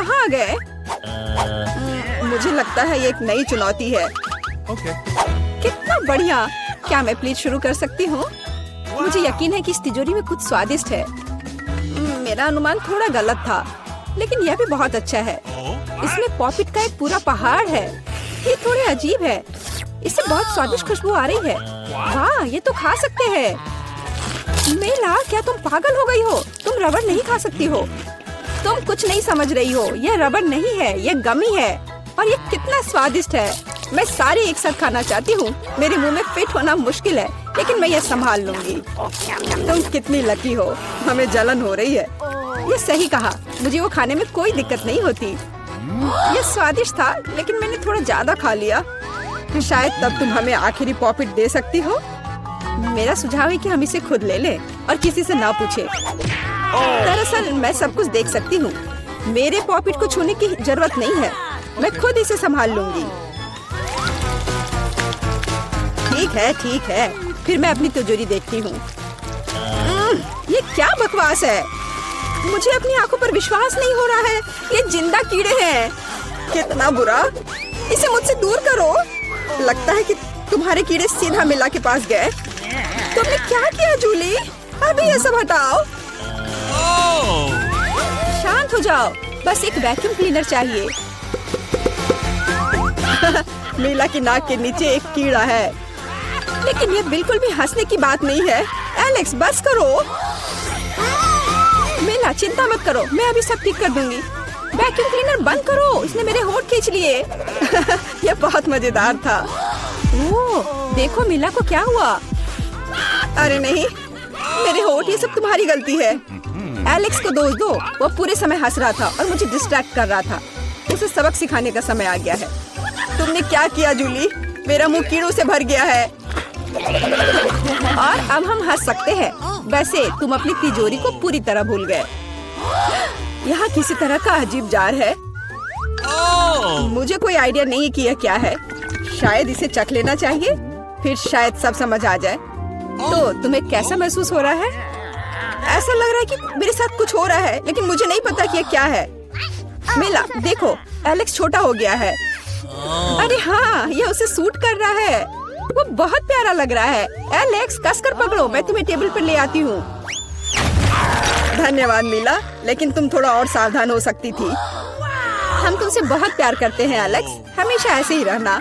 कहाँ आ गए? मुझे लगता है ये एक नई चुनौती है। कितना बढ़िया। क्या मैं प्लीज शुरू कर सकती हूँ? मुझे यकीन है कि इस तिजोरी में कुछ स्वादिष्ट है। मेरा अनुमान थोड़ा गलत था, लेकिन यह भी बहुत अच्छा है। इसमें पॉपिट का एक पूरा पहाड़ है। ये थोड़े अजीब है। इससे बहुत स्वादिष्ट खुशबू आ रही है। वाह, ये तो खा सकते हैं। मेला, क्या तुम पागल हो गई हो? तुम रबड़ नहीं खा सकती हो। तुम कुछ नहीं समझ रही हो। यह रबड़ नहीं है, यह गमी है। और ये कितना स्वादिष्ट है। मैं सारी एक साथ खाना चाहती हूँ। मेरे मुंह में फिट होना मुश्किल है, लेकिन मैं ये संभाल लूंगी। तुम कितनी लकी हो। हमें जलन हो रही है। ये सही कहा। मुझे वो खाने में कोई दिक्कत नहीं होती। ये स्वादिष्ट था, लेकिन मैंने थोड़ा ज्यादा खा लिया। शायद तब तुम हमें आखिरी पॉपिट दे सकती हो। मेरा सुझाव है कि हम इसे खुद ले लें और किसी से ना पूछे। दरअसल मैं सब कुछ देख सकती हूँ। मेरे पॉपिट को छूने की जरूरत नहीं है। मैं खुद इसे संभाल लूंगी। ठीक है। फिर मैं अपनी तिजोरी देखती हूँ। ये क्या बकवास है? मुझे अपनी आंखों पर विश्वास नहीं हो रहा है। ये जिंदा कीड़े हैं। कितना बुरा। इसे मुझसे दूर करो। लगता है कि तुम्हारे कीड़े सीधा मिला के पास गए। तुमने क्या किया जूली? अभी ये सब हटाओ। शांत हो जाओ। बस एक वैक्यूम क्लीनर चाहिए। मीला की नाक के नीचे एक कीड़ा है। लेकिन ये बिल्कुल भी हंसने की बात नहीं है। एलेक्स, बस करो। मीला, चिंता मत करो, मैं अभी सब ठीक कर दूंगी। वैक्यूम क्लीनर बंद करो। इसने मेरे होंठ खींच लिए। यह बहुत मजेदार था। ओह, देखो मीला को क्या हुआ। अरे नहीं, मेरे होंठ। ये सब तुम्हारी गलती है। एलेक्स को दोष दो। वो पूरे समय हंस रहा था और मुझे डिस्ट्रैक्ट कर रहा था। उसे सबक सिखाने का समय आ गया है। तुमने क्या किया जूली? मेरा मुंह कीड़ों से भर गया है। और अब हम हंस सकते हैं। वैसे तुम अपनी तिजोरी को पूरी तरह भूल गए। यहाँ किसी तरह का अजीब जार है। मुझे कोई आइडिया नहीं कि यह क्या है। शायद इसे चख लेना चाहिए, फिर शायद सब समझ आ जाए। तो तुम्हें कैसा महसूस हो रहा है? ऐसा लग रहा है कि मेरे साथ कुछ हो रहा है, लेकिन मुझे नहीं पता कि यह क्या है। मिला, देखो, एलेक्स छोटा हो गया है। अरे हाँ, यह उसे सूट कर रहा है। वो बहुत प्यारा लग रहा है। एलेक्स, कसकर पकड़ो, मैं तुम्हें टेबल पर ले आती हूँ। धन्यवाद मीला, लेकिन तुम थोड़ा और सावधान हो सकती थी। हम तुमसे बहुत प्यार करते हैं एलेक्स, हमेशा ऐसे ही रहना।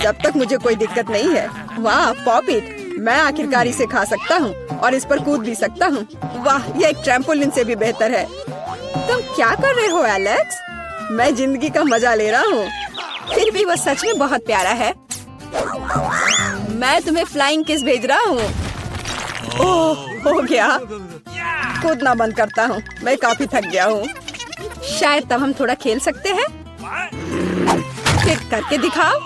जब तक मुझे कोई दिक्कत नहीं है। वाह, पॉपिट, मैं आखिरकार इसे खा सकता हूँ और इस पर कूद भी सकता हूँ। वाह, यह एक ट्रैम्पोलिन से भी बेहतर है। तुम क्या कर रहे हो एलेक्स? मैं जिंदगी का मजा ले रहा हूँ। फिर भी वह सच में बहुत प्यारा है। मैं तुम्हें फ्लाइंग किस भेज रहा हूँ। ओह, हो गया। कूदना बंद करता हूँ, मैं काफी थक गया हूँ। शायद तब हम थोड़ा खेल सकते हैं। फिर करके दिखाओ।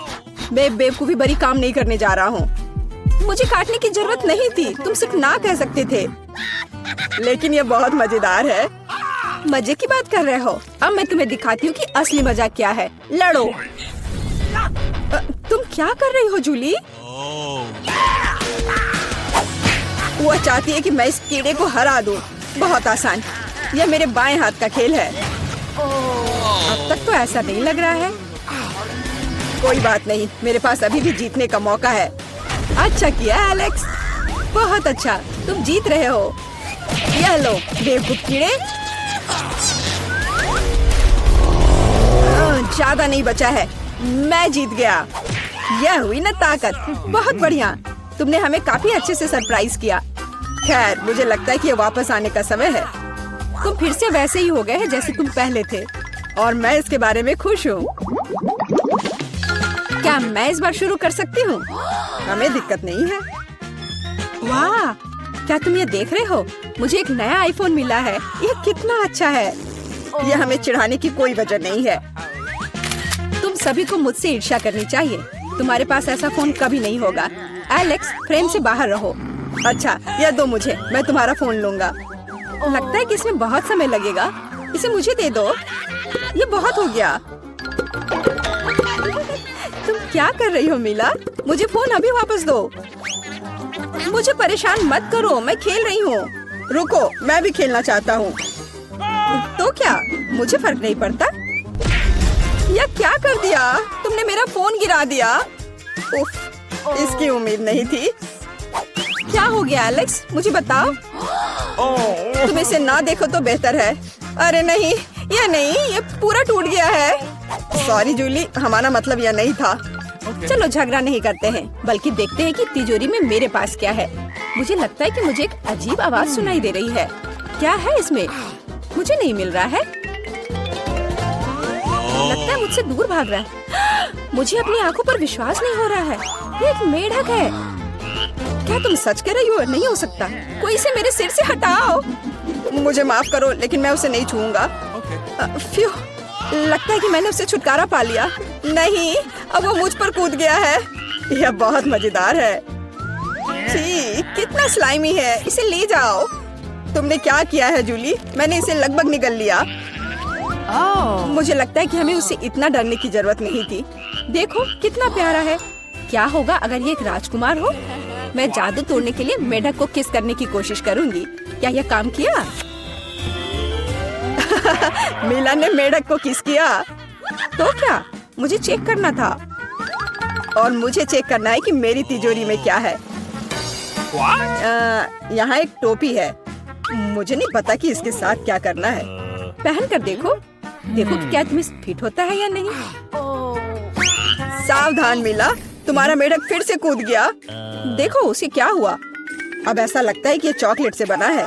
मैं बेवकूफी भरी काम नहीं करने जा रहा हूँ। मुझे काटने की जरूरत नहीं थी। तुम सिर्फ ना कह सकते थे। लेकिन यह बहुत मजेदार है। मजे की बात कर रहे हो? अब मैं तुम्हें दिखाती हूँ कि असली मजा क्या है। लड़ो। तुम क्या कर रही हो जूली? वो चाहती है कि मैं इस कीड़े को हरा दूं। बहुत आसान। यह मेरे बाएं हाथ का खेल है। अब तक तो ऐसा नहीं लग रहा है। कोई बात नहीं, मेरे पास अभी भी जीतने का मौका है। अच्छा किया एलेक्स, बहुत अच्छा। तुम जीत रहे हो। यह लो बेवकूफ कीड़े। ज्यादा नहीं बचा है। मैं जीत गया। यह हुई ना ताकत। बहुत बढ़िया। तुमने हमें काफी अच्छे से सरप्राइज किया। खैर, मुझे लगता है कि ये वापस आने का समय है। तुम फिर से वैसे ही हो गए हैं जैसे तुम पहले थे, और मैं इसके बारे में खुश हूँ। क्या मैं इस बार शुरू कर सकती हूँ? हमें दिक्कत नहीं है। वाह, क्या तुम ये देख रहे हो? मुझे एक नया आईफोन मिला है। यह कितना अच्छा है। यह हमें चिढ़ाने की कोई वजह नहीं है। तुम सभी को मुझसे ईर्ष्या करनी चाहिए। तुम्हारे पास ऐसा फोन कभी नहीं होगा। एलेक्स, फ्रेम से बाहर रहो। अच्छा, यह दो मुझे, मैं तुम्हारा फोन लूंगा। लगता है कि इसमें बहुत समय लगेगा। इसे मुझे दे दो। ये बहुत हो गया। तुम क्या कर रही हो मीला? मुझे फोन अभी वापस दो। मुझे परेशान मत करो, मैं खेल रही हूँ। रुको, मैं भी खेलना चाहता हूँ। तो क्या मुझे फर्क नहीं पड़ता? या क्या कर दिया तुमने? मेरा फोन गिरा दिया। उफ, इसकी उम्मीद नहीं थी। क्या हो गया एलेक्स, मुझे बताओ। तुम इसे ना देखो तो बेहतर है। अरे नहीं, ये पूरा टूट गया है। सॉरी जूली, हमारा मतलब यह नहीं था। चलो झगड़ा नहीं करते हैं, बल्कि देखते हैं कि तिजोरी में मेरे पास क्या है। मुझे लगता है कि मुझे एक अजीब आवाज सुनाई दे रही है। क्या है इसमें? मुझे नहीं मिल रहा है। लगता है मुझसे दूर भाग रहा है। मुझे अपनी आंखों पर विश्वास नहीं हो रहा है। ये एक मेढक है। क्या तुम सच कह रही हो? नहीं हो सकता। कोई इसे मेरे सिर से हटाओ। मुझे माफ करो, लेकिन मैं उसे नहीं छूऊंगा। फ्यू, लगता है कि मैंने उससे छुटकारा पा लिया। नहीं, अब वो मुझ पर कूद गया है। यह बहुत मजेदार है। छी, कितना स्लाइमी है। इसे ले जाओ। तुमने क्या किया है जूली? मैंने इसे लगभग निगल लिया। मुझे लगता है कि हमें उससे इतना डरने की जरूरत नहीं थी। देखो कितना प्यारा है। क्या होगा अगर ये एक राजकुमार हो? मैं जादू तोड़ने के लिए मेढक को किस करने की कोशिश करूंगी। क्या यह काम किया? मीला ने मेढक को किस किया। तो क्या मुझे चेक करना था, और मुझे चेक करना है कि मेरी तिजोरी में क्या है। यहाँ एक टोपी है। मुझे नहीं पता कि इसके साथ क्या करना है। पहन कर देखो कि क्या तुम्हें फिट होता है या नहीं। सावधान मीला, तुम्हारा मेढक फिर से कूद गया। देखो उसे क्या हुआ। अब ऐसा लगता है कि ये चॉकलेट से बना है,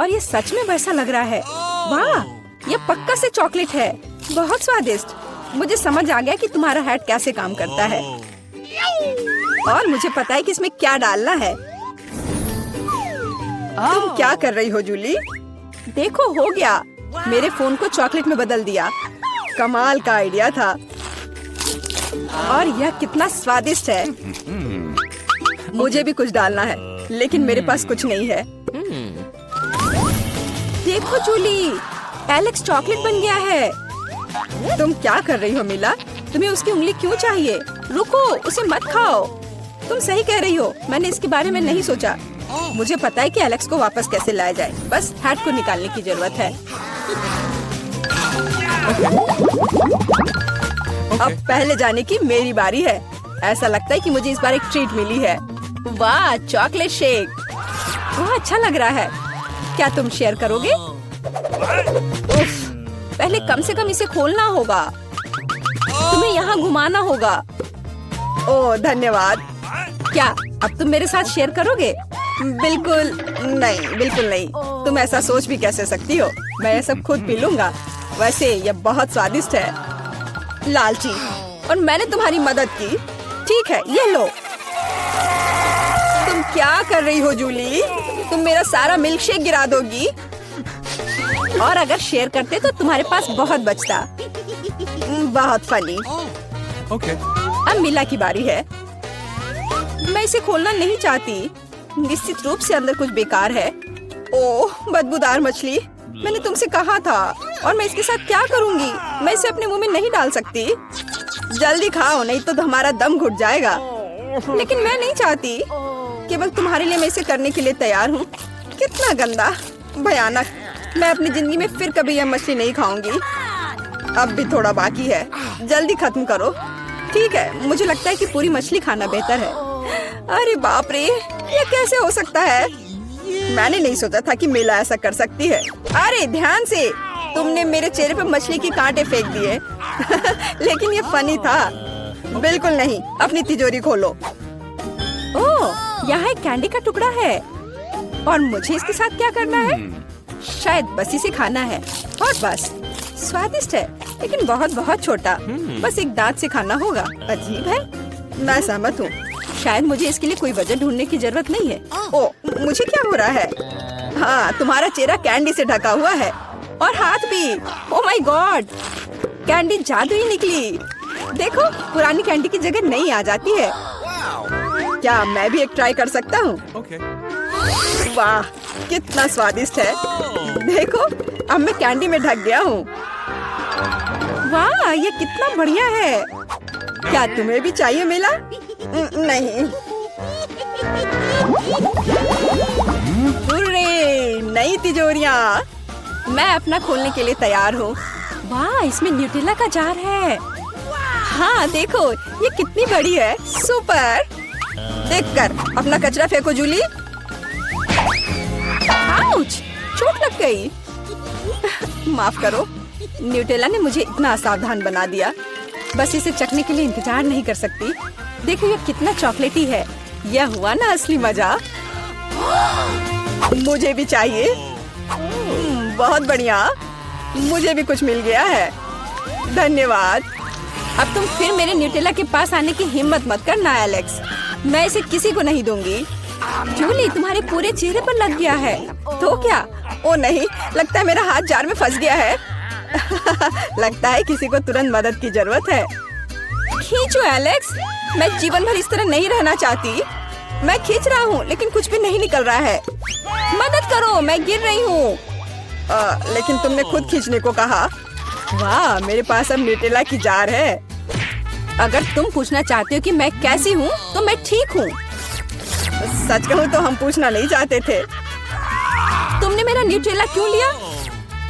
और ये सच में वैसा लग रहा है। वाह, ये पक्का से चॉकलेट है। बहुत स्वादिष्ट। मुझे समझ आ गया कि तुम्हारा हैट कैसे काम करता है, और मुझे पता है कि इसमें क्या डालना है। तुम क्या कर रही हो जूली? देखो हो गया। मेरे फोन को चॉकलेट में बदल दिया। कमाल का आइडिया था। और यह कितना स्वादिष्ट है। मुझे भी कुछ डालना है, लेकिन मेरे पास कुछ नहीं है। देखो जूली, एलेक्स चॉकलेट बन गया है। तुम क्या कर रही हो मीला? तुम्हें उसकी उंगली क्यों चाहिए? रुको, उसे मत खाओ। तुम सही कह रही हो, मैंने इसके बारे में नहीं सोचा। मुझे पता है कि एलेक्स को वापस कैसे लाया जाए। बस हैट को निकालने की जरूरत है। अब पहले जाने की मेरी बारी है। ऐसा लगता है कि मुझे इस बार एक ट्रीट मिली है। वाह, चॉकलेट शेक। वह अच्छा लग रहा है। क्या तुम शेयर करोगे? उफ, पहले कम से कम इसे खोलना होगा। तुम्हें यहाँ घुमाना होगा। ओह धन्यवाद। क्या अब तुम मेरे साथ शेयर करोगे? बिल्कुल नहीं, बिल्कुल नहीं। तुम ऐसा सोच भी कैसे सकती हो? मैं ये सब खुद पी लूंगा। वैसे यह बहुत स्वादिष्ट है। लालची, और मैंने तुम्हारी मदद की। ठीक है, ये लो। तुम क्या कर रही हो जूली? तुम मेरा सारा मिल्क शेक गिरा दोगी। और अगर शेयर करते तो तुम्हारे पास बहुत बचता। बहुत फनी। अब मीला की बारी है। मैं इसे खोलना नहीं चाहती। निश्चित रूप से अंदर कुछ बेकार है। ओह, बदबूदार मछली। मैंने तुमसे कहा था। और मैं इसके साथ क्या करूंगी? मैं इसे अपने मुंह में नहीं डाल सकती। जल्दी खाओ, नहीं तो हमारा दम घुट जाएगा। लेकिन मैं नहीं चाहती। केवल तुम्हारे लिए मैं इसे करने के लिए तैयार हूँ। कितना गंदा, भयानक। मैं अपनी जिंदगी में फिर कभी यह मछली नहीं खाऊंगी। अब भी थोड़ा बाकी है। जल्दी खत्म करो। ठीक है, मुझे लगता है कि पूरी मछली खाना बेहतर है। अरे बाप रे, ये कैसे हो सकता है? मैंने नहीं सोचा था कि मीला ऐसा कर सकती है। अरे ध्यान से, तुमने मेरे चेहरे पे मछली के कांटे फेंक दिए। लेकिन ये फनी था। बिल्कुल नहीं। अपनी तिजोरी खोलो। ओह, यहाँ एक कैंडी का टुकड़ा है। और मुझे इसके साथ क्या करना है? शायद बस इसे खाना है, और बस। स्वादिष्ट है, लेकिन बहुत बहुत छोटा। बस एक दांत से खाना होगा। अजीब है। मैं सहमत हूँ। शायद मुझे इसके लिए कोई वजह ढूंढने की जरूरत नहीं है। ओह, मुझे क्या हो रहा है? हाँ, तुम्हारा चेहरा कैंडी से ढका हुआ है, और हाथ भी। ओह माय गॉड, कैंडी जादुई निकली। देखो, पुरानी कैंडी की जगह नई आ जाती है। क्या मैं भी एक ट्राई कर सकता हूँ? वाह, कितना स्वादिष्ट है। देखो, अब मैं कैंडी में ढक गया हूँ। वाह, ये कितना बढ़िया है। क्या तुम्हें भी चाहिए मीला? नहीं। हुर्रे, नई तिजोरियाँ। मैं अपना खोलने के लिए तैयार हूँ। वाह, इसमें न्यूटेला का जार है। हाँ देखो, ये कितनी बड़ी है। सुपर। देखकर अपना कचरा फेंको जूली। आउच, चोट लग गई। माफ करो, न्यूटेला ने मुझे इतना असावधान बना दिया। बस इसे चखने के लिए इंतजार नहीं कर सकती। देखो ये कितना चॉकलेटी है। यह हुआ ना असली मजा। मुझे भी चाहिए। बहुत बढ़िया, मुझे भी कुछ मिल गया है। धन्यवाद। अब तुम फिर मेरे न्यूटेला के पास आने की हिम्मत मत करना एलेक्स। मैं इसे किसी को नहीं दूंगी। जूली, तुम्हारे पूरे चेहरे पर लग गया है। तो क्या? ओ नहीं, लगता है मेरा हाथ जार में फंस गया है। लगता है किसी को तुरंत मदद की जरूरत है। खींचो एलेक्स, मैं जीवन भर इस तरह नहीं रहना चाहती। मैं खींच रहा हूँ लेकिन कुछ भी नहीं निकल रहा है। मदद करो, मैं गिर रही हूँ। लेकिन तुमने खुद खींचने को कहा। वाह, मेरे पास अब न्यूटेला की जार है। अगर तुम पूछना चाहते हो कि मैं कैसी हूँ तो मैं ठीक हूँ। सच कहूँ तो हम पूछना नहीं चाहते थे। तुमने मेरा न्यूटेला क्यों लिया?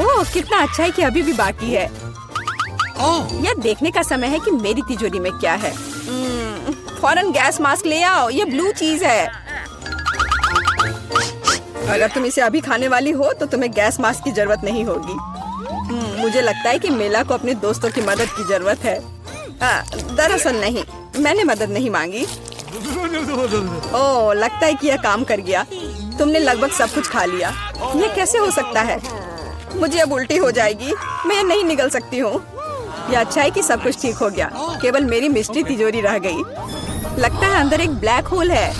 ओह, कितना अच्छा है कि अभी भी बाकी है। यह देखने का समय है कि मेरी तिजोरी में क्या है। फौरन गैस मास्क ले आओ, ये ब्लू चीज है। अगर तुम इसे अभी खाने वाली हो तो तुम्हें गैस मास्क की जरूरत नहीं होगी। मुझे लगता है कि मेला को अपने दोस्तों की मदद की जरूरत है। दरअसल नहीं, मैंने मदद नहीं मांगी। ओह, लगता है कि यह काम कर गया। तुमने लगभग सब कुछ खा लिया। यह कैसे हो सकता है? मुझे अब उल्टी हो जाएगी। मैं यह नहीं निगल सकती हूँ। यह अच्छा है कि सब कुछ ठीक हो गया। केवल मेरी मिस्ट्री तिजोरी रह गई। लगता है अंदर एक ब्लैक होल है।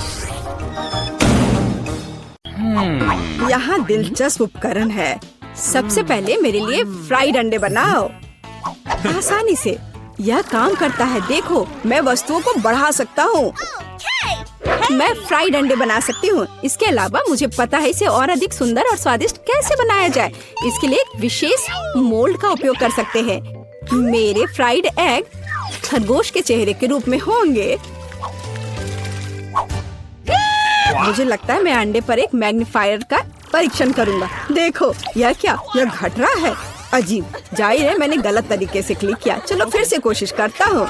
यहाँ दिलचस्प उपकरण है। सबसे पहले मेरे लिए फ्राइड अंडे बनाओ। आसानी से यह काम करता है। देखो, मैं वस्तुओं को बढ़ा सकता हूँ। मैं फ्राइड अंडे बना सकती हूँ। इसके अलावा मुझे पता है इसे और अधिक सुंदर और स्वादिष्ट कैसे बनाया जाए। इसके लिए एक विशेष मोल्ड का उपयोग कर सकते हैं। मेरे फ्राइड एग खरगोश के चेहरे के रूप में होंगे। मुझे लगता है मैं अंडे पर एक मैग्नीफायर का परीक्षण करूंगा। देखो, यह क्या? यह घट रहा है। अजीब। जाहिर है मैंने गलत तरीके से क्लिक किया। चलो फिर से कोशिश करता हूँ।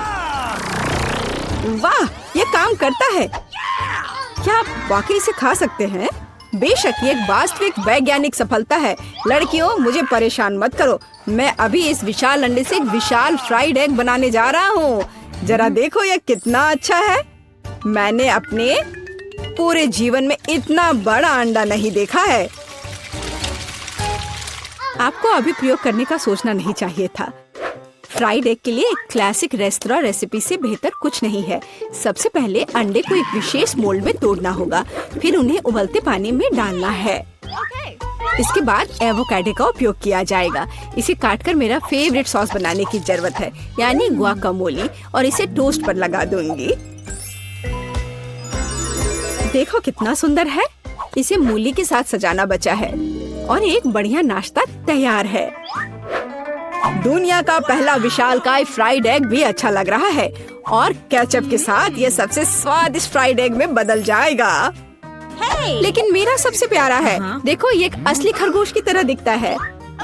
वाह, ये काम करता है। क्या आप वाकई इसे खा सकते हैं? बेशक, ये एक वास्तविक वैज्ञानिक सफलता है। लड़कियों, मुझे परेशान मत करो। मैं अभी इस विशाल अंडे से एक विशाल फ्राइड एग बनाने जा रहा हूँ। जरा देखो यह कितना अच्छा है। मैंने अपने पूरे जीवन में इतना बड़ा अंडा नहीं देखा है। आपको अभी प्रयोग करने का सोचना नहीं चाहिए था। फ्राइड एग के लिए एक क्लासिक रेस्तरां रेसिपी से बेहतर कुछ नहीं है। सबसे पहले अंडे को एक विशेष मोल्ड में तोड़ना होगा, फिर उन्हें उबलते पानी में डालना है। इसके बाद एवोकाडो का उपयोग किया जाएगा। इसे काटकर मेरा फेवरेट सॉस बनाने की जरूरत है, यानी गुआकामोली, और इसे टोस्ट पर लगा दूंगी। देखो कितना सुंदर है। इसे मूली के साथ सजाना बचा है और एक बढ़िया नाश्ता तैयार है। दुनिया का पहला विशालकाय फ्राइड एग भी अच्छा लग रहा है और केचप के साथ ये सबसे स्वादिष्ट फ्राइड एग में बदल जाएगा। लेकिन मेरा सबसे प्यारा है। देखो, ये एक असली खरगोश की तरह दिखता है।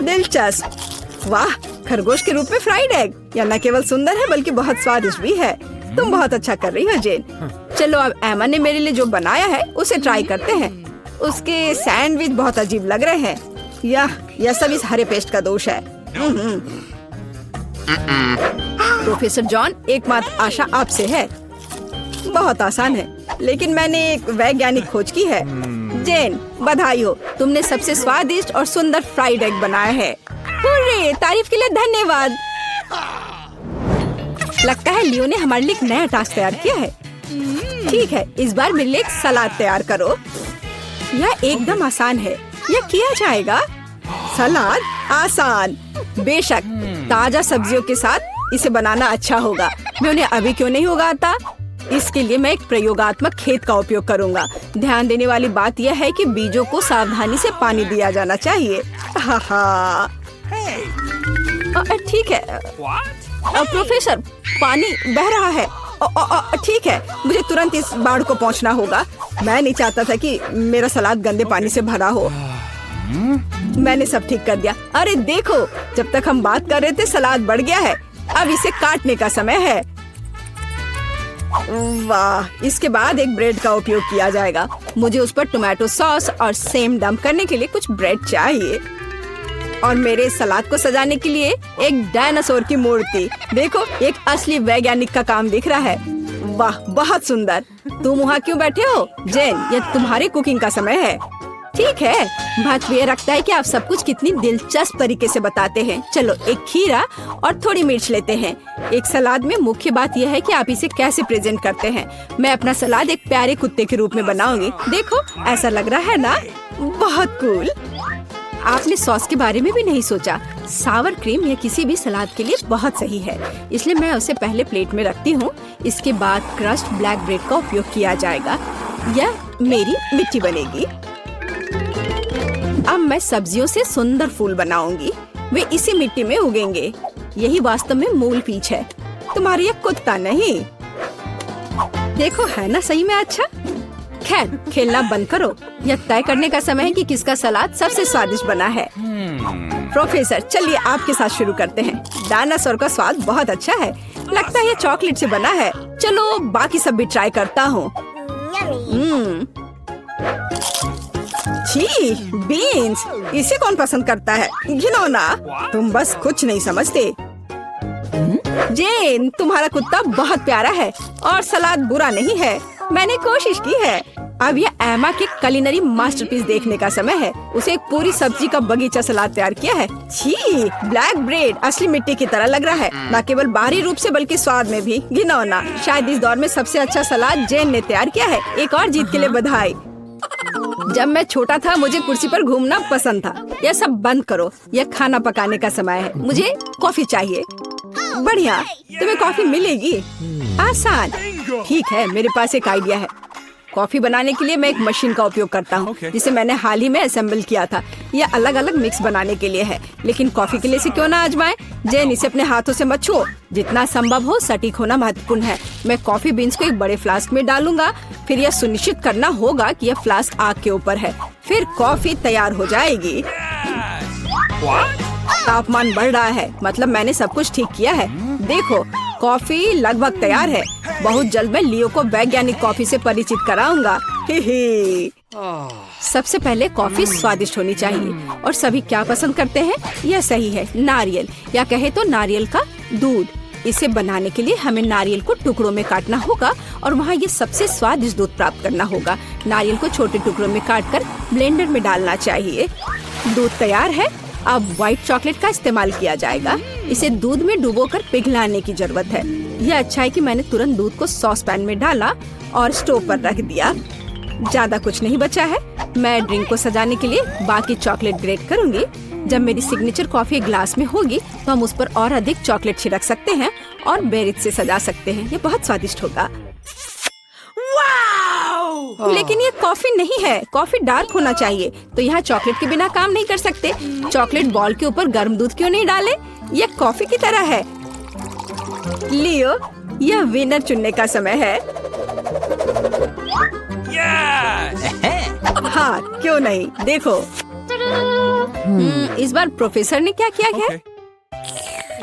दिलचस्प। वाह, खरगोश के रूप में फ्राइड एग। यह न केवल सुंदर है बल्कि बहुत स्वादिष्ट भी है। तुम बहुत अच्छा कर रही हो जेन। चलो अब एमा ने मेरे लिए जो बनाया है उसे ट्राई करते हैं। उसके सैंडविच बहुत अजीब लग रहे हैं। यह सब इस हरे पेस्ट का दोष है। प्रोफेसर जॉन, एकमात्र आशा आपसे है। बहुत आसान है, लेकिन मैंने एक वैज्ञानिक खोज की है। जेन, बधाई हो, तुमने सबसे स्वादिष्ट और सुंदर फ्राइड एग बनाया है। हुर्रे, तारीफ के लिए धन्यवाद। लगता है लियो ने हमारे लिए एक नया टास्क तैयार किया है। ठीक है, इस बार मेरे लिए एक सलाद तैयार करो। यह एकदम आसान है, यह किया जाएगा। सलाद आसान। बेशक, ताजा सब्जियों के साथ इसे बनाना अच्छा होगा। मैं उन्हें अभी क्यों नहीं उगाता? इसके लिए मैं एक प्रयोगात्मक खेत का उपयोग करूंगा। ध्यान देने वाली बात यह है कि बीजों को सावधानी से पानी दिया जाना चाहिए। ठीक है। प्रोफेसर, पानी बह रहा है। ठीक है, मुझे तुरंत इस बाड़ को पहुंचना होगा। मैं नहीं चाहता था कि मेरा सलाद गंदे पानी से भरा हो। मैंने सब ठीक कर दिया। अरे देखो, जब तक हम बात कर रहे थे सलाद बढ़ गया है। अब इसे काटने का समय है। वाह, इसके बाद एक ब्रेड का उपयोग किया जाएगा। मुझे उस पर टोमेटो सॉस और सेम डंप करने के लिए कुछ ब्रेड चाहिए। और मेरे सलाद को सजाने के लिए एक डायनासोर की मूर्ति। देखो, एक असली वैज्ञानिक का काम दिख रहा है। वाह, बहुत सुंदर। तुम वहाँ क्यों बैठे हो जेन? यह तुम्हारी कुकिंग का समय है। ठीक है, बात ये रखता है कि आप सब कुछ कितनी दिलचस्प तरीके से बताते हैं। चलो, एक खीरा और थोड़ी मिर्च लेते हैं। एक सलाद में मुख्य बात यह है कि आप इसे कैसे प्रेजेंट करते हैं। मैं अपना सलाद एक प्यारे कुत्ते के रूप में बनाऊंगी। देखो, ऐसा लग रहा है ना? बहुत कूल। आपने सॉस के बारे में भी नहीं सोचा। सावर क्रीम या किसी भी सलाद के लिए बहुत सही है, इसलिए मैं उसे पहले प्लेट में रखती हूँ। इसके बाद क्रस्ट ब्लैक ब्रेड का उपयोग किया जाएगा। यह मेरी मिट्टी बनेगी। अब मैं सब्जियों से सुंदर फूल बनाऊंगी। वे इसी मिट्टी में उगेंगे। यही वास्तव में मूल पीच है, तुम्हारी ये कुत्ता नहीं। देखो, है ना सही में अच्छा? खैर, खेलना बंद करो। यह तय करने का समय है कि किसका सलाद सबसे स्वादिष्ट बना है। प्रोफेसर, चलिए आपके साथ शुरू करते हैं। डायनासोर का स्वाद बहुत अच्छा है। लगता है ये चॉकलेट से बना है। चलो, बाकी सब भी ट्राई करता हूँ। छी, बीन्स, इसे कौन पसंद करता है? घिनौना। तुम बस कुछ नहीं समझते। जेन, तुम्हारा कुत्ता बहुत प्यारा है और सलाद बुरा नहीं है। मैंने कोशिश की है। अब ये एमा के कुलिनरी मास्टरपीस देखने का समय है। उसे एक पूरी सब्जी का बगीचा सलाद तैयार किया है। छी, ब्लैक ब्रेड असली मिट्टी की तरह लग रहा है, न केवल बाहरी रूप से बल्कि स्वाद में भी। घिनौना। शायद इस दौर में सबसे अच्छा सलाद जेन ने तैयार किया है। एक और जीत के लिए बधाई। जब मैं छोटा था मुझे कुर्सी पर घूमना पसंद था। यह सब बंद करो, यह खाना पकाने का समय है। मुझे कॉफी चाहिए। बढ़िया, तुम्हें कॉफी मिलेगी। आसान। ठीक है, मेरे पास एक आइडिया है। कॉफी बनाने के लिए मैं एक मशीन का उपयोग करता हूँ, जिसे मैंने हाल ही में असेंबल किया था। यह अलग अलग मिक्स बनाने के लिए है, लेकिन कॉफी के लिए इसे क्यों ना आजमाएं? जेन, इसे अपने हाथों से मत छुओ। जितना संभव हो सटीक होना महत्वपूर्ण है। मैं कॉफी बीन्स को एक बड़े फ्लास्क में डालूंगा। फिर यह सुनिश्चित करना होगा कि यह फ्लास्क आग के ऊपर है। फिर कॉफी तैयार हो जाएगी। तापमान बढ़ रहा है, मतलब मैंने सब कुछ ठीक किया है। देखो, कॉफी लगभग तैयार है। बहुत जल्द मैं लियो को वैज्ञानिक कॉफी से परिचित कराऊंगा। सबसे पहले कॉफी स्वादिष्ट होनी चाहिए और सभी क्या पसंद करते हैं? यह सही है, नारियल, या कहे तो नारियल का दूध। इसे बनाने के लिए हमें नारियल को टुकड़ों में काटना होगा और वहाँ ये सबसे स्वादिष्ट दूध प्राप्त करना होगा। नारियल को छोटे टुकड़ों में काटकर ब्लेंडर में डालना चाहिए। दूध तैयार है। अब व्हाइट चॉकलेट का इस्तेमाल किया जाएगा। इसे दूध में डुबोकर पिघलाने की जरूरत है। यह अच्छा है कि मैंने तुरंत दूध को सॉस पैन में डाला और स्टोव पर रख दिया। ज्यादा कुछ नहीं बचा है। मैं ड्रिंक को सजाने के लिए बाकी चॉकलेट ग्रेट करूंगी। जब मेरी सिग्नेचर कॉफी ग्लास में होगी तो हम उस पर और अधिक चॉकलेट छिड़क सकते हैं और बेरीज से सजा सकते हैं। ये बहुत स्वादिष्ट होगा। लेकिन ये कॉफी नहीं है, कॉफी डार्क होना चाहिए। तो यहाँ चॉकलेट के बिना काम नहीं कर सकते। चॉकलेट बॉल के ऊपर गर्म दूध क्यों नहीं डाले? यह कॉफी की तरह है। लियो, यह विनर चुनने का समय है। हाँ, क्यों नहीं? देखो, इस बार प्रोफेसर ने क्या किया है?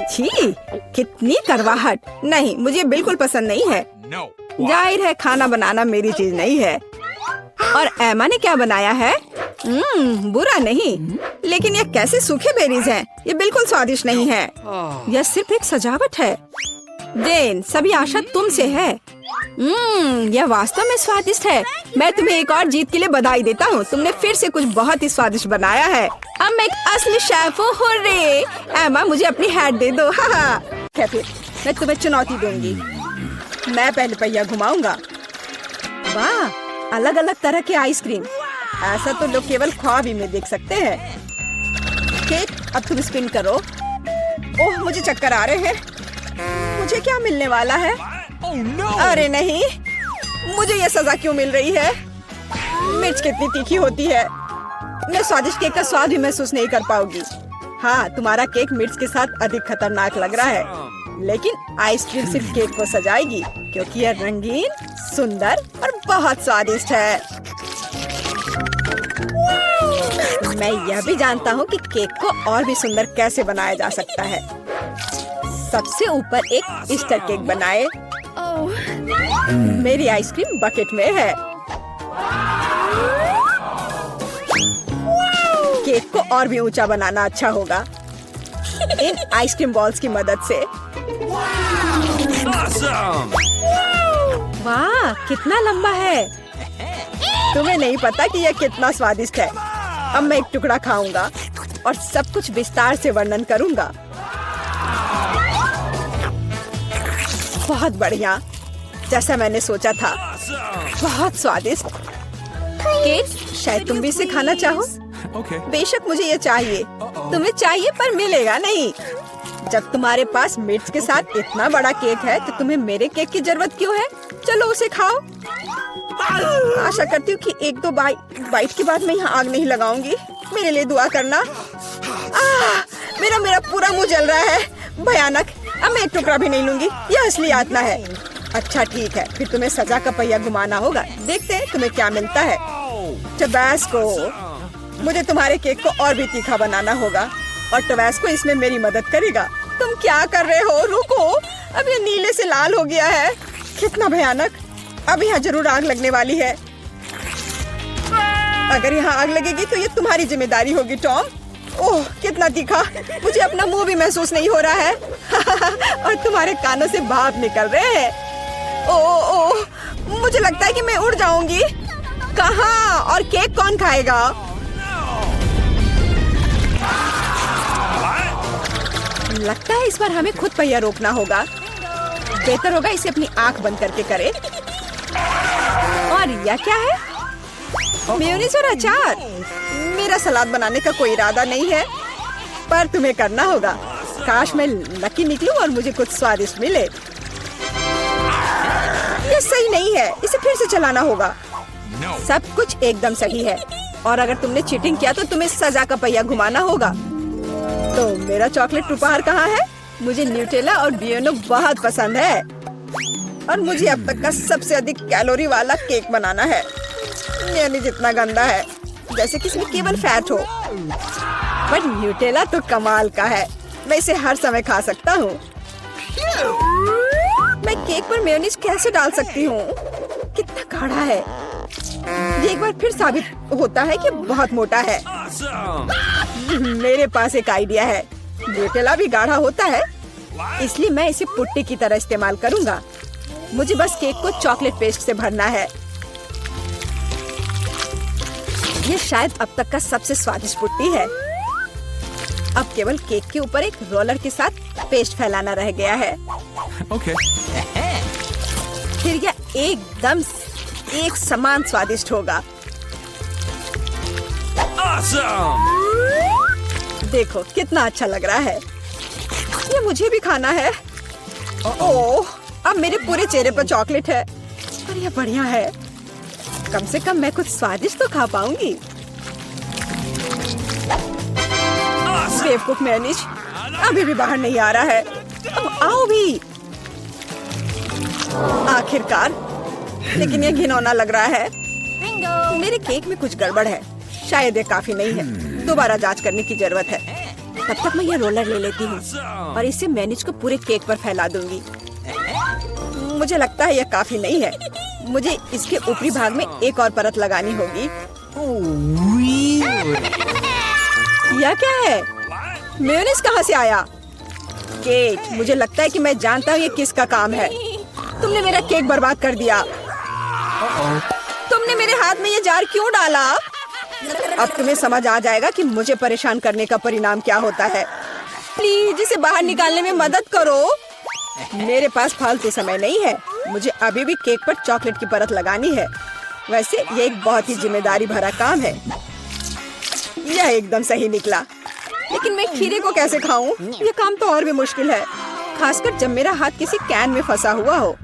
छी, कितनी करवाहट। नहीं, मुझे बिल्कुल पसंद नहीं है। जाहिर है खाना बनाना मेरी चीज नहीं है। और एमा ने क्या बनाया है? बुरा नहीं, लेकिन ये कैसे सूखे बेरीज हैं? ये बिल्कुल स्वादिष्ट नहीं है। यह सिर्फ एक सजावट है। जेन, सभी आशा तुमसे है। यह वास्तव में स्वादिष्ट है। मैं तुम्हें एक और जीत के लिए बधाई देता हूँ। तुमने फिर से कुछ बहुत ही स्वादिष्ट बनाया है। अब मैं एक असली शेफ हूँ। हुर्रे! एमा, मुझे अपनी हैट दे दो। हाँ, फिर मैं तुम्हें चुनौती दूंगी। मैं पहले पहिया घुमाऊंगा। वाह, अलग अलग तरह के आइसक्रीम। ऐसा तो लोग केवल ख्वाब ही में देख सकते हैं। ठीक, अब तुम स्पिन करो। ओह, मुझे चक्कर आ रहे हैं। मुझे क्या मिलने वाला है? अरे नहीं, मुझे ये सजा क्यों मिल रही है? मिर्च कितनी तीखी होती है। मैं स्वादिष्ट केक का स्वाद भी महसूस नहीं कर पाऊंगी। हाँ, तुम्हारा केक मिर्च के साथ अधिक खतरनाक लग रहा है, लेकिन आइसक्रीम सिर्फ केक को सजाएगी, क्योंकि यह रंगीन, सुंदर और बहुत स्वादिष्ट है। मैं यह भी जानता हूँ कि केक को और भी सुंदर कैसे बनाया जा सकता है। सबसे ऊपर एक ईस्टर केक बनाए। मेरी आइसक्रीम बकेट में है। केक को और भी ऊंचा बनाना अच्छा होगा इन आइसक्रीम बॉल्स की मदद से। वाह, कितना लंबा है। तुम्हें नहीं पता कि यह कितना स्वादिष्ट है। अब मैं एक टुकड़ा खाऊंगा और सब कुछ विस्तार से वर्णन करूंगा। बहुत बढ़िया, जैसा मैंने सोचा था। बहुत स्वादिष्ट केक। शायद तुम भी इसे खाना चाहो। बेशक मुझे ये चाहिए। तुम्हें चाहिए पर मिलेगा नहीं। जब तुम्हारे पास मिर्च के साथ इतना बड़ा केक है तो तुम्हें मेरे केक की जरूरत क्यों है? चलो उसे खाओ। आशा करती हूँ कि एक दो बाइट के बाद मैं यहाँ आग नहीं लगाऊंगी। मेरे लिए दुआ करना। मेरा पूरा मुंह जल रहा है। भयानक। अब मैं एक टुकड़ा भी नहीं लूंगी। यह असली यातना है। अच्छा ठीक है, फिर तुम्हें सजा का पहिया घुमाना होगा। देखते हैं तुम्हें क्या मिलता है। टबैस्को। मुझे तुम्हारे केक को और भी तीखा बनाना होगा और टबैस्को इसमें मेरी मदद करेगा। तुम क्या कर रहे हो? रुको, अब ये नीले से लाल हो गया है। कितना भयानक। अब यहाँ जरूर आग लगने वाली है। अगर यहाँ आग लगेगी तो ये तुम्हारी जिम्मेदारी होगी टॉम। ओह, कितना तीखा। मुझे अपना मुंह भी महसूस नहीं हो रहा है और तुम्हारे कानों से भाप निकल रहे हैं। ओह, मुझे लगता है कि मैं उड़ जाऊंगी। कहाँ? और केक कौन खाएगा? लगता है इस बार हमें खुद पहिया रोकना होगा। बेहतर होगा इसे अपनी आंख बंद करके करे। और यह क्या है? मेयोनीज और अचार। मेरा सलाद बनाने का कोई इरादा नहीं है, पर तुम्हें करना होगा। काश मैं लकी निकलूं और मुझे कुछ स्वादिष्ट मिले। ये सही नहीं है, इसे फिर से चलाना होगा। सब कुछ एकदम सही है और अगर तुमने चीटिंग किया तो तुम्हें सजा का पहिया घुमाना होगा। तो मेरा चॉकलेट उपहार कहाँ है? मुझे न्यूटेला और बियोनो बहुत पसंद है और मुझे अब तक का सबसे अधिक कैलोरी वाला केक बनाना है। मेयोनीज इतना गंदा है, जैसे कि इसमें केवल फैट हो। पर न्यूटेला तो कमाल का है। मैं इसे हर समय खा सकता हूँ। मैं केक पर मेयोनीज कैसे डाल सकती हूँ? कितना गाढ़ा है। ये एक बार फिर साबित होता है कि बहुत मोटा है। मेरे पास एक आइडिया है। न्यूटेला भी गाढ़ा होता है, इसलिए मैं इसे पुट्टी की तरह इस्तेमाल करूँगा। मुझे बस केक को चॉकलेट पेस्ट से भरना है। ये शायद अब तक का सबसे स्वादिष्ट पुट्टी है। अब केवल केक के ऊपर एक रोलर के साथ पेस्ट फैलाना रह गया है। फिर यह एकदम एक समान स्वादिष्ट होगा। Awesome! देखो कितना अच्छा लग रहा है। ये मुझे भी खाना है। ओह, अब मेरे पूरे चेहरे पर चॉकलेट है। पर यह बढ़िया है। कम से कम मैं कुछ स्वादिष्ट तो खा पाऊंगी। बेवकूफ मेयोनीज अभी भी बाहर नहीं आ रहा है। अब आओ भी। आखिरकार, लेकिन यह घिनौना लग रहा है। मेरे केक में कुछ गड़बड़ है। शायद ये काफी नहीं है। दोबारा जांच करने की जरूरत है। तब तक मैं यह रोलर ले लेती हूँ और इसे मेयोनीज को पूरे केक पर फैला दूंगी। मुझे लगता है यह काफी नहीं है। मुझे इसके ऊपरी भाग में एक और परत लगानी होगी। यह क्या है? मेयोनीज कहाँ से आया? केक, मुझे लगता है कि मैं जानता हूँ ये किसका काम है। तुमने मेरा केक बर्बाद कर दिया। तुमने मेरे हाथ में ये जार क्यों डाला? अब तुम्हें समझ आ जाएगा कि मुझे परेशान करने का परिणाम क्या होता है। प्लीज इसे बाहर निकालने में मदद करो। मेरे पास फालतू समय नहीं है। मुझे अभी भी केक पर चॉकलेट की परत लगानी है। वैसे ये एक बहुत ही जिम्मेदारी भरा काम है। यह एकदम सही निकला, लेकिन मैं खीरे को कैसे खाऊं? यह काम तो और भी मुश्किल है, खासकर जब मेरा हाथ किसी कैन में फंसा हुआ हो।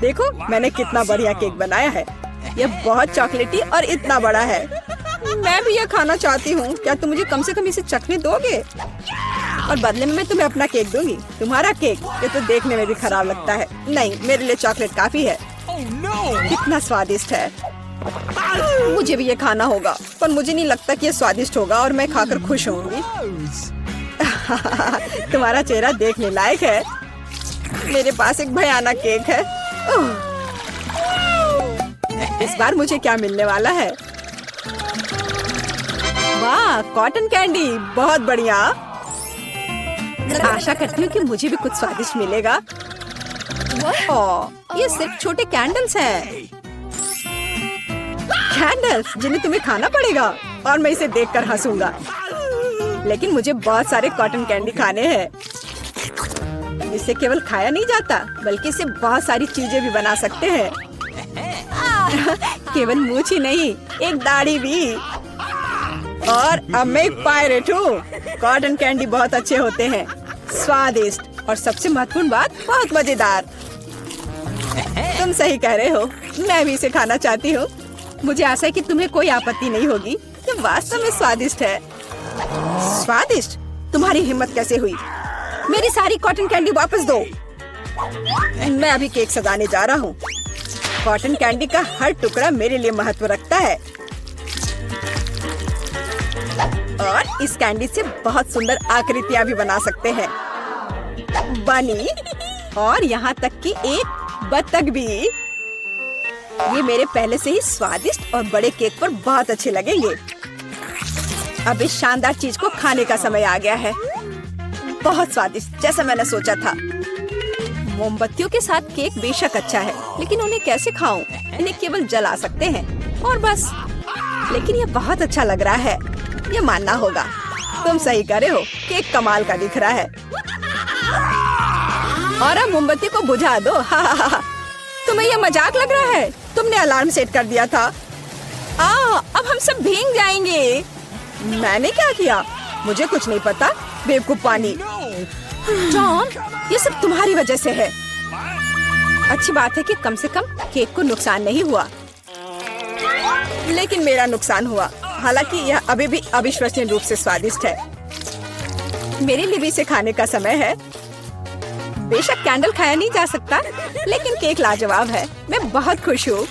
देखो मैंने कितना बढ़िया केक बनाया है। यह बहुत चॉकलेटी और इतना बड़ा है। मैं भी यह खाना चाहती हूँ। क्या तुम मुझे कम से कम इसे चखने दोगे? और बदले में मैं तुम्हें अपना केक दूंगी। तुम्हारा केक ये तो देखने में भी खराब लगता है। नहीं, मेरे लिए चॉकलेट काफी है। कितना स्वादिष्ट है। मुझे भी ये खाना होगा, पर मुझे नहीं लगता कि ये स्वादिष्ट होगा और मैं खाकर खुश होंगी। तुम्हारा चेहरा देखने लायक है। मेरे पास एक भयानक केक है। इस बार मुझे क्या मिलने वाला है? वाह, कॉटन कैंडी, बहुत बढ़िया। आशा करती हूँ कि मुझे भी कुछ स्वादिष्ट मिलेगा। ओह, ये सिर्फ छोटे कैंडल्स हैं। कैंडल्स जिन्हें तुम्हें खाना पड़ेगा और मैं इसे देखकर हंसूंगा। लेकिन मुझे बहुत सारे कॉटन कैंडी खाने हैं। इसे केवल खाया नहीं जाता, बल्कि इसे बहुत सारी चीजें भी बना सकते हैं। केवल मूंछ ही नहीं, एक दाढ़ी भी। और अब मैं एक पायरेट हूँ। कॉटन कैंडी बहुत अच्छे होते हैं, स्वादिष्ट और सबसे महत्वपूर्ण बात, बहुत मजेदार। तुम सही कह रहे हो, मैं भी इसे खाना चाहती हूँ। मुझे आशा है कि तुम्हें कोई आपत्ति नहीं होगी। ये वास्तव में स्वादिष्ट है। स्वादिष्ट? तुम्हारी हिम्मत कैसे हुई? मेरी सारी कॉटन कैंडी वापस दो। मैं अभी केक सजाने जा रहा हूँ। कॉटन कैंडी का हर टुकड़ा मेरे लिए महत्व रखता है। और इस कैंडी से बहुत सुंदर आकृतियाँ भी बना सकते हैं। बनी, और यहाँ तक कि एक बत्तख भी। ये मेरे पहले से ही स्वादिष्ट और बड़े केक पर बहुत अच्छे लगेंगे। अब इस शानदार चीज को खाने का समय आ गया है। बहुत स्वादिष्ट, जैसा मैंने सोचा था। मोमबत्तियों के साथ केक बेशक अच्छा है, लेकिन उन्हें कैसे खाऊं? इन्हें केवल जला सकते हैं और बस। लेकिन ये बहुत अच्छा लग रहा है, ये मानना होगा। तुम सही कह रहे हो, केक कमाल का दिख रहा है। और अब मोमबत्ती को बुझा दो। तुम्हें ये मजाक लग रहा है? तुमने अलार्म सेट कर दिया था। अब हम सब भीग जाएंगे। मैंने क्या किया? मुझे कुछ नहीं पता, बेवकूफ पानी। जॉन, ये सब तुम्हारी वजह से है। अच्छी बात है कि कम से कम केक को नुकसान नहीं हुआ, लेकिन मेरा नुकसान हुआ। हालांकि यह अभी भी अविश्वसनीय रूप से स्वादिष्ट है। मेरे लिए भी इसे खाने का समय है। बेशक कैंडल खाया नहीं जा सकता, लेकिन केक लाजवाब है। मैं बहुत खुश हूँ।